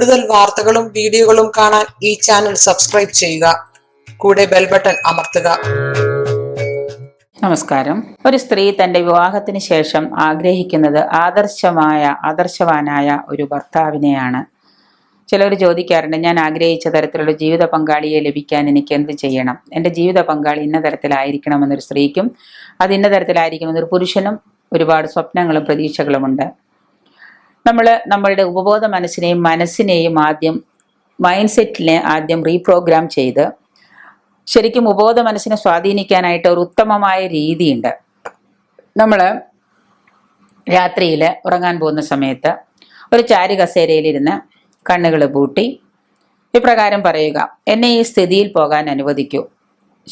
കൂടുതൽ വാർത്തകളും വീഡിയോകളും കാണാൻ ഈ ചാനൽ സബ്സ്ക്രൈബ് ചെയ്യുക. കൂടെ ബെൽ ബട്ടൺ അമർത്തുക. നമസ്കാരം. ഒരു സ്ത്രീ തന്റെ വിവാഹത്തിന് ശേഷം ആഗ്രഹിക്കുന്നത് ആദർശവാനായ ഒരു ഭർത്താവിനെയാണ്. ചിലർ ചോദിക്കാറുണ്ട്, ഞാൻ ആഗ്രഹിച്ച തരത്തിലുള്ള ജീവിത പങ്കാളിയെ ലഭിക്കാൻ എനിക്ക് എന്ത് ചെയ്യണം? എൻ്റെ ജീവിത പങ്കാളി ഇന്ന തരത്തിലായിരിക്കണമെന്നൊരു സ്ത്രീക്കും അത് ഇന്ന തരത്തിലായിരിക്കണമെന്നൊരു പുരുഷനും ഒരുപാട് സ്വപ്നങ്ങളും പ്രതീക്ഷകളുമുണ്ട്. നമ്മളുടെ ഉപബോധ മനസ്സിനെയും ആദ്യം മൈൻഡ് സെറ്റിനെ ആദ്യം റീപ്രോഗ്രാം ചെയ്ത് ശരിക്കും ഉപബോധ മനസ്സിനെ സ്വാധീനിക്കാനായിട്ട് ഒരു ഉത്തമമായ രീതിയുണ്ട്. നമ്മൾ രാത്രിയിൽ ഉറങ്ങാൻ പോകുന്ന സമയത്ത് ഒരു ചാരി കസേരയിലിരുന്ന് കണ്ണുകൾ പൂട്ടി ഇപ്രകാരം പറയുക: എന്നെ ഈ സ്ഥിതിയിൽ പോകാൻ അനുവദിക്കൂ.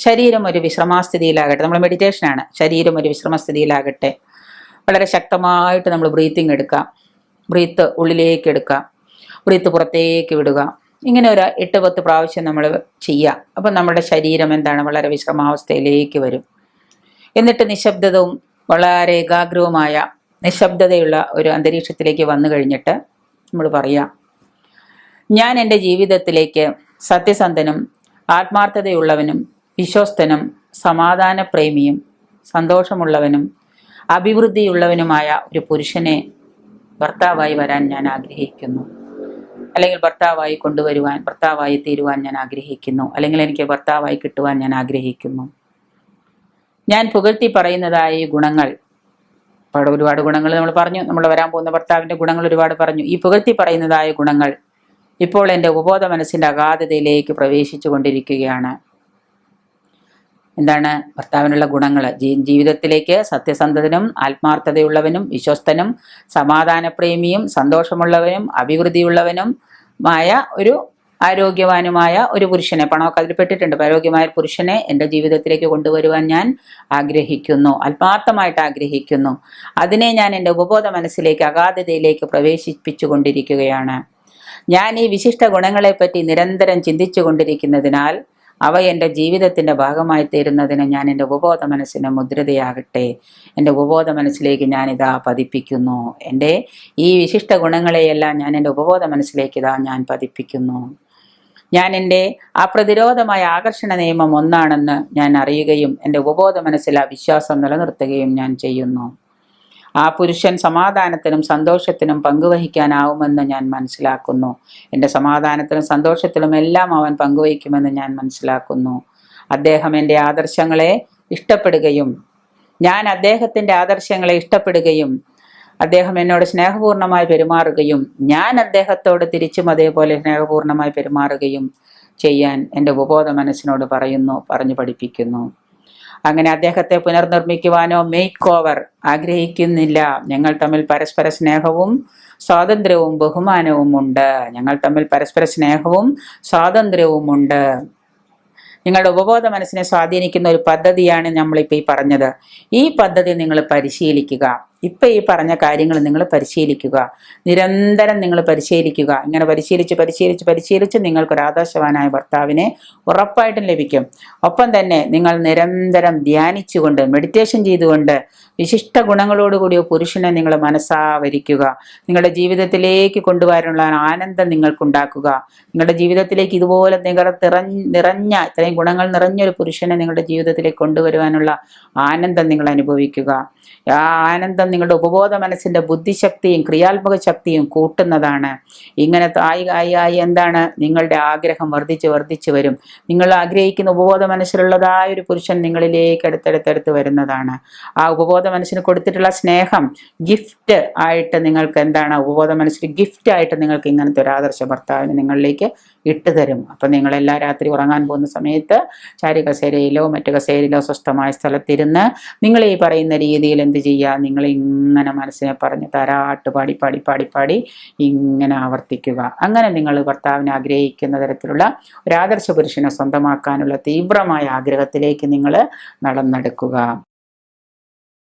ശരീരം ഒരു വിശ്രമാസ്ഥിതിയിലാകട്ടെ. നമ്മൾ മെഡിറ്റേഷനാണ്. ശരീരം ഒരു വിശ്രമസ്ഥിതിയിലാകട്ടെ. വളരെ ശക്തമായിട്ട് നമ്മൾ ബ്രീത്തിങ് എടുക്കാം. ബ്രീത്ത് ഉള്ളിലേക്ക് എടുക്കാം, ബ്രീത്ത് പുറത്തേക്ക് വിടുക. ഇങ്ങനെ ഒരു 8-10 പ്രാവശ്യം നമ്മൾ ചെയ്യുക. അപ്പം നമ്മുടെ ശരീരം എന്താണ്, വളരെ വിശ്രമാവസ്ഥയിലേക്ക് വരും. എന്നിട്ട് നിശബ്ദതവും വളരെ ഏകാഗ്രവുമായ നിശബ്ദതയുള്ള ഒരു അന്തരീക്ഷത്തിലേക്ക് വന്നു കഴിഞ്ഞിട്ട് നമ്മൾ പറയാം: ഞാൻ എൻ്റെ ജീവിതത്തിലേക്ക് സത്യസന്ധനും ആത്മാർത്ഥതയുള്ളവനും വിശ്വസ്തനും സമാധാനപ്രേമിയും സന്തോഷമുള്ളവനും അഭിവൃദ്ധിയുള്ളവനുമായ ഒരു പുരുഷനെ ഭർത്താവായി വരാൻ ഞാൻ ആഗ്രഹിക്കുന്നു, അല്ലെങ്കിൽ ഭർത്താവായി തീരുവാൻ ഞാൻ ആഗ്രഹിക്കുന്നു, അല്ലെങ്കിൽ എനിക്ക് ഭർത്താവായി കിട്ടുവാൻ ഞാൻ ആഗ്രഹിക്കുന്നു. ഞാൻ പുകഴ്ത്തി പറയുന്നതായ ഈ ഗുണങ്ങൾ, ഒരുപാട് ഗുണങ്ങൾ നമ്മൾ പറഞ്ഞു. നമ്മൾ വരാൻ പോകുന്ന ഭർത്താവിൻ്റെ ഗുണങ്ങൾ ഒരുപാട് പറഞ്ഞു. ഈ പുകഴ്ത്തി പറയുന്നതായ ഗുണങ്ങൾ ഇപ്പോൾ എൻ്റെ ഉപബോധ മനസ്സിൻ്റെ അഗാധതയിലേക്ക് പ്രവേശിച്ചു കൊണ്ടിരിക്കുകയാണ്. എന്താണ് ഭർത്താവിനുള്ള ഗുണങ്ങൾ? ജീവിതത്തിലേക്ക് സത്യസന്ധനും ആത്മാർത്ഥതയുള്ളവനും വിശ്വസ്തനും സമാധാനപ്രേമിയും സന്തോഷമുള്ളവനും അഭിവൃദ്ധിയുള്ളവനുമായ ഒരു ആരോഗ്യവാനുമായ ഒരു പുരുഷനെ, പണമൊക്കെ അതിൽ പെട്ടിട്ടുണ്ട്, ആരോഗ്യമായ പുരുഷനെ എൻ്റെ ജീവിതത്തിലേക്ക് കൊണ്ടുവരുവാൻ ഞാൻ ആഗ്രഹിക്കുന്നു, ആത്മാർത്ഥമായിട്ട് ആഗ്രഹിക്കുന്നു. അതിനെ ഞാൻ എൻ്റെ ഉപബോധ മനസ്സിലേക്ക് അഗാധതയിലേക്ക് പ്രവേശിപ്പിച്ചു കൊണ്ടിരിക്കുകയാണ്. ഞാൻ ഈ വിശിഷ്ട ഗുണങ്ങളെപ്പറ്റി നിരന്തരം ചിന്തിച്ചു കൊണ്ടിരിക്കുന്നതിനാൽ അവ എൻ്റെ ജീവിതത്തിൻ്റെ ഭാഗമായി തീരുന്നതിന് ഞാൻ എൻ്റെ ഉപബോധ മനസ്സിന് മുദ്രിതയാകട്ടെ. എൻ്റെ ഉപബോധ മനസ്സിലേക്ക് ഞാനിതാ പതിപ്പിക്കുന്നു. എൻ്റെ ഈ വിശിഷ്ട ഗുണങ്ങളെയെല്ലാം ഞാൻ എൻ്റെ ഉപബോധ മനസ്സിലേക്ക് ഞാൻ പതിപ്പിക്കുന്നു. ഞാൻ എൻ്റെ അപ്രതിരോധമായ ആകർഷണ നിയമം ഒന്നാണെന്ന് ഞാൻ അറിയുകയും എൻ്റെ ഉപബോധ മനസ്സിൽ ആ വിശ്വാസം നിലനിർത്തുകയും ഞാൻ ചെയ്യുന്നു. ആ പുരുഷൻ സമാധാനത്തിനും സന്തോഷത്തിനും പങ്കുവഹിക്കാനാവുമെന്ന് ഞാൻ മനസ്സിലാക്കുന്നു. എൻ്റെ സമാധാനത്തിലും സന്തോഷത്തിലും എല്ലാം അവൻ പങ്കുവഹിക്കുമെന്ന് ഞാൻ മനസ്സിലാക്കുന്നു. അദ്ദേഹം എൻ്റെ ആദർശങ്ങളെ ഇഷ്ടപ്പെടുകയും ഞാൻ അദ്ദേഹത്തിൻ്റെ ആദർശങ്ങളെ ഇഷ്ടപ്പെടുകയും അദ്ദേഹം എന്നോട് സ്നേഹപൂർണമായി പെരുമാറുകയും ഞാൻ അദ്ദേഹത്തോട് തിരിച്ചും അതേപോലെ സ്നേഹപൂർണമായി പെരുമാറുകയും ചെയ്യാൻ എൻ്റെ ഉപബോധ മനസ്സിനോട് പറഞ്ഞു പഠിപ്പിക്കുന്നു. അങ്ങനെ അദ്ദേഹത്തെ പുനർനിർമ്മിക്കുവാനോ മേക്ക് ഓവർ ആഗ്രഹിക്കുന്നില്ല. ഞങ്ങൾ തമ്മിൽ പരസ്പര സ്നേഹവും സ്വാതന്ത്ര്യവും ബഹുമാനവും ഉണ്ട്. നിങ്ങളുടെ ഉപബോധ മനസ്സിനെ സ്വാധീനിക്കുന്ന ഒരു പദ്ധതിയാണ് നമ്മളിപ്പോൾ ഈ പറഞ്ഞത്. ഈ പദ്ധതി നിങ്ങൾ പരിശീലിക്കുക. ഇപ്പം ഈ പറഞ്ഞ കാര്യങ്ങൾ നിങ്ങൾ പരിശീലിക്കുക. നിരന്തരം നിങ്ങൾ പരിശീലിക്കുക. ഇങ്ങനെ പരിശീലിച്ച് നിങ്ങൾക്കൊരു ആദർശവാനായ ഭർത്താവിനെ ഉറപ്പായിട്ടും ലഭിക്കും. ഒപ്പം തന്നെ നിങ്ങൾ നിരന്തരം ധ്യാനിച്ചുകൊണ്ട് മെഡിറ്റേഷൻ ചെയ്തുകൊണ്ട് വിശിഷ്ട ഗുണങ്ങളോടുകൂടിയ പുരുഷനെ നിങ്ങൾ മനസ്സാവരിക്കുക. നിങ്ങളുടെ ജീവിതത്തിലേക്ക് കൊണ്ടുവരാനുള്ള ആനന്ദം നിങ്ങൾക്കുണ്ടാക്കുക. നിങ്ങളുടെ ജീവിതത്തിലേക്ക് ഇതുപോലെ നിറഞ്ഞ ഇത്രയും ഗുണങ്ങൾ നിറഞ്ഞൊരു പുരുഷനെ നിങ്ങളുടെ ജീവിതത്തിലേക്ക് കൊണ്ടുവരുവാനുള്ള ആനന്ദം നിങ്ങൾ അനുഭവിക്കുക. ആ ആനന്ദം നിങ്ങളുടെ ഉപബോധ മനസ്സിൻ്റെ ബുദ്ധിശക്തിയും ക്രിയാത്മക ശക്തിയും കൂട്ടുന്നതാണ്. ഇങ്ങനെ ആയി എന്താണ്, നിങ്ങളുടെ ആഗ്രഹം വർദ്ധിച്ചു വരും. നിങ്ങൾ ആഗ്രഹിക്കുന്ന ഉപബോധ മനസ്സിലുള്ളതായ ഒരു പുരുഷൻ നിങ്ങളിലേക്ക് അടുത്തടുത്ത് വരുന്നതാണ്. ആ ഉപബോധ മനസ്സിന് കൊടുത്തിട്ടുള്ള സ്നേഹം ഗിഫ്റ്റ് ആയിട്ട് നിങ്ങൾക്ക് എന്താണ്, ഉപബോധ മനസ്സിൽ ഗിഫ്റ്റ് ആയിട്ട് നിങ്ങൾക്ക് ഇങ്ങനത്തെ ഒരു ആദർശ ഭർത്താവിനെ നിങ്ങളിലേക്ക് ഇട്ടുതരും. അപ്പം നിങ്ങൾ എല്ലാ രാത്രി ഉറങ്ങാൻ പോകുന്ന സമയത്ത് ചാരി കസേരയിലോ മറ്റു കസേരയിലോ സ്വസ്ഥമായ സ്ഥലത്തിരുന്ന് നിങ്ങൾ ഈ പറയുന്ന രീതിയിൽ എന്ത് ചെയ്യുക, നിങ്ങൾ ഇങ്ങനെ മനസ്സിനെ പറഞ്ഞ് താരാട്ട് പാടി ഇങ്ങനെ ആവർത്തിക്കുക. അങ്ങനെ നിങ്ങൾ ഭർത്താവിനെ ആഗ്രഹിക്കുന്ന തരത്തിലുള്ള ഒരു ആദർശ പുരുഷനെ സ്വന്തമാക്കാനുള്ള തീവ്രമായ ആഗ്രഹത്തിലേക്ക് നിങ്ങൾ നടന്നെടുക്കുക.